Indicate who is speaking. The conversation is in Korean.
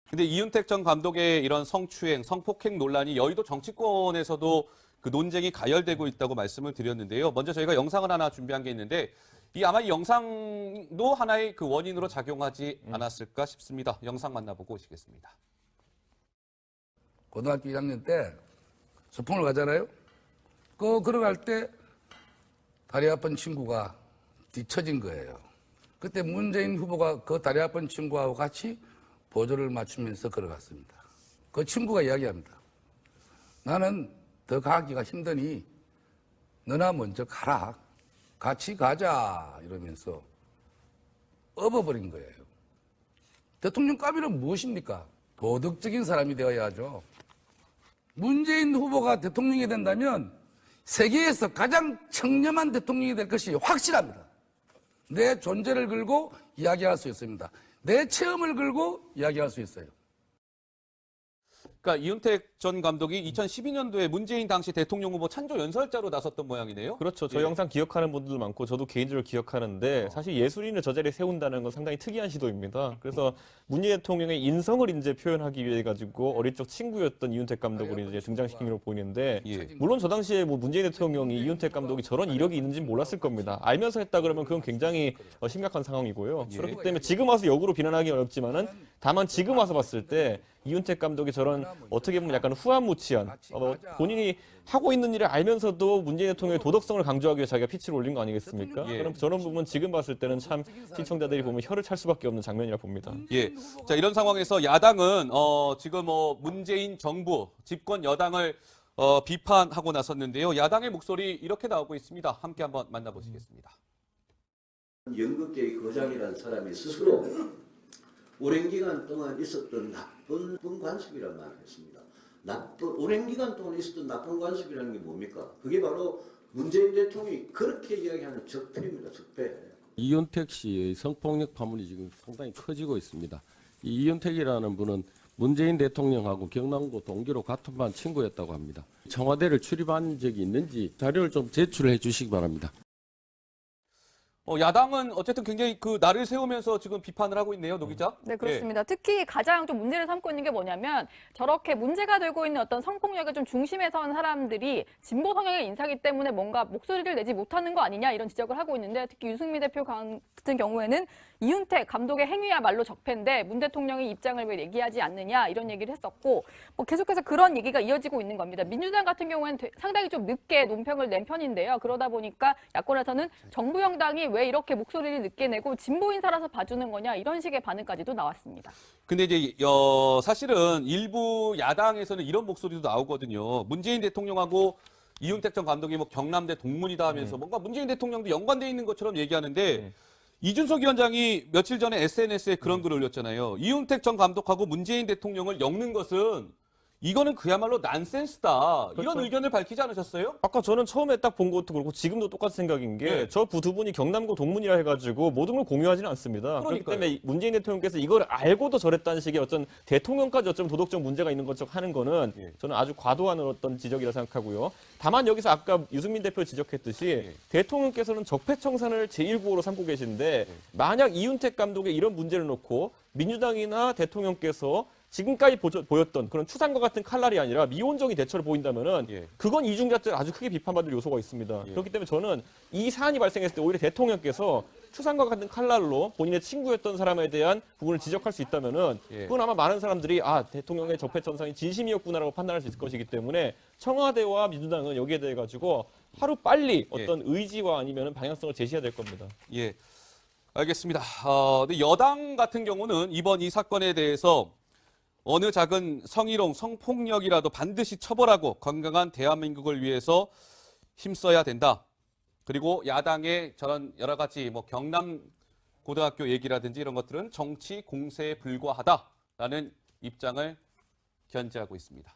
Speaker 1: 근데 이윤택 전 감독의 이런 성추행, 성폭행 논란이 여의도 정치권에서도 그 논쟁이 가열되고 있다고 말씀을 드렸는데요. 먼저 저희가 영상을 하나 준비한 게 있는데 아마 이 영상도 하나의 그 원인으로 작용하지 않았을까 싶습니다. 영상 만나보고 오시겠습니다.
Speaker 2: 고등학교 1학년 때 소풍을 가잖아요. 걸어갈 때 다리 아픈 친구가 뒤처진 거예요. 그때 문재인 후보가 그 다리 아픈 친구하고 같이 보조를 맞추면서 걸어갔습니다. 그 친구가 이야기합니다. 나는 더 가기가 힘드니 너나 먼저 가라. 같이 가자. 이러면서 업어버린 거예요. 대통령감이란 무엇입니까? 도덕적인 사람이 되어야죠. 문재인 후보가 대통령이 된다면 세계에서 가장 청렴한 대통령이 될 것이 확실합니다. 내 존재를 걸고 이야기할 수 있습니다. 내 체험을 걸고 이야기할 수 있어요.
Speaker 1: 그러니까 이윤택 전 감독이 2012년도에 문재인 당시 대통령 후보 찬조 연설자로 나섰던 모양이네요.
Speaker 3: 그렇죠. 저 영상 기억하는 분들도 많고 저도 개인적으로 기억하는데 사실 예술인을 저 자리에 세운다는 건 상당히 특이한 시도입니다. 그래서 문재인 대통령의 인성을 이제 표현하기 위해 가지고 어릴 적 친구였던 이윤택 감독을 이제 등장시킨 걸로 보이는데 물론 저 당시에 뭐 문재인 대통령이 이윤택 감독이 저런 이력이 있는지는 몰랐을 겁니다. 알면서 했다 그러면 그건 굉장히 심각한 상황이고요. 그렇기 때문에 지금 와서 역으로 비난하기 어렵지만은 다만 지금 와서 봤을 때 이윤택 감독이 저런 어떻게 보면 약간 후한무치한 본인이 하고 있는 일을 알면서도 문재인 대통령의 도덕성을 강조하기 위해 자기가 피치를 올린 거 아니겠습니까? 그럼 저런 부분 지금 봤을 때는 참 시청자들이 보면 혀를 찰 수밖에 없는 장면이라 봅니다.
Speaker 1: 예. 자, 이런 상황에서 야당은 지금 문재인 정부, 집권 여당을 비판하고 나섰는데요. 야당의 목소리 이렇게 나오고 있습니다. 함께 한번 만나보시겠습니다.
Speaker 4: 연극계의 거장이라는 사람이 스스로 오랜 기간 동안 있었던 나쁜 관습이란 말을 했습니다. 오랜 기간 동안 있었던 나쁜 관습이라는 게 뭡니까? 그게 바로 문재인 대통령이 그렇게 이야기하는 적폐입니다. 적폐.
Speaker 5: 이윤택 씨의 성폭력 파문이 지금 상당히 커지고 있습니다. 이 이윤택이라는 분은 문재인 대통령하고 경남고 동기로 같은 반 친구였다고 합니다. 청와대를 출입한 적이 있는지 자료를 좀 제출해 주시기 바랍니다.
Speaker 1: 야당은 어쨌든 굉장히 그 날을 세우면서 지금 비판을 하고 있네요, 노 기자.
Speaker 6: 네, 그렇습니다. 특히 가장 좀 문제를 삼고 있는 게 뭐냐면 저렇게 문제가 되고 있는 어떤 성폭력을 좀 중심에 선 사람들이 진보 성향의 인사기 때문에 뭔가 목소리를 내지 못하는 거 아니냐 이런 지적을 하고 있는데 특히 유승민 대표 같은 경우에는 이윤택 감독의 행위야말로 적폐인데 문 대통령이 입장을 왜 얘기하지 않느냐 이런 얘기를 했었고 계속해서 그런 얘기가 이어지고 있는 겁니다. 민주당 같은 경우에는 상당히 좀 늦게 논평을 낸 편인데요. 그러다 보니까 야권에서는 정부 여당이 왜 이렇게 목소리를 늦게 내고 진보 인사라서 봐주는 거냐 이런 식의 반응까지도 나왔습니다.
Speaker 1: 근데 이제 사실은 일부 야당에서는 이런 목소리도 나오거든요. 문재인 대통령하고 이윤택 전 감독이 뭐 경남대 동문이다 하면서 뭔가 문재인 대통령도 연관돼 있는 것처럼 얘기하는데 이준석 위원장이 며칠 전에 SNS에 그런 글을 올렸잖아요. 이윤택 전 감독하고 문재인 대통령을 엮는 것은 이거는 그야말로 난센스다.
Speaker 3: 그렇죠.
Speaker 1: 이런 의견을 밝히지 않으셨어요?
Speaker 3: 아까 저는 처음에 딱 본 것도 그렇고 지금도 똑같은 생각인 게 저 두 분이 경남고 동문이라 해가지고 모든 걸 공유하지는 않습니다. 그렇기 때문에 문재인 대통령께서 이걸 알고도 저랬다는 식의 어떤 대통령까지 어쩌면 도덕적 문제가 있는 것처럼 하는 거는 저는 아주 과도한 어떤 지적이라 생각하고요. 다만 여기서 아까 유승민 대표 지적했듯이 대통령께서는 적폐청산을 제1구호로 삼고 계신데 만약 이윤택 감독의 이런 문제를 놓고 민주당이나 대통령께서 지금까지 보였던 그런 추상과 같은 칼날이 아니라 미온적인 대처를 보인다면은 그건 이중 자체를 아주 크게 비판받을 요소가 있습니다. 그렇기 때문에 저는 이 사안이 발생했을 때 오히려 대통령께서 추상과 같은 칼날로 본인의 친구였던 사람에 대한 부분을 지적할 수 있다면은 그건 아마 많은 사람들이 대통령의 적폐청산이 진심이었구나라고 판단할 수 있을 것이기 때문에 청와대와 민주당은 여기에 대해 가지고 하루 빨리 어떤 의지와 아니면은 방향성을 제시해야 될 겁니다.
Speaker 1: 예, 알겠습니다. 근데 여당 같은 경우는 이번 이 사건에 대해서 어느 작은 성희롱, 성폭력이라도 반드시 처벌하고 건강한 대한민국을 위해서 힘써야 된다. 그리고 야당의 저런 여러 가지 경남 고등학교 얘기라든지 이런 것들은 정치 공세에 불과하다라는 입장을 견지하고 있습니다.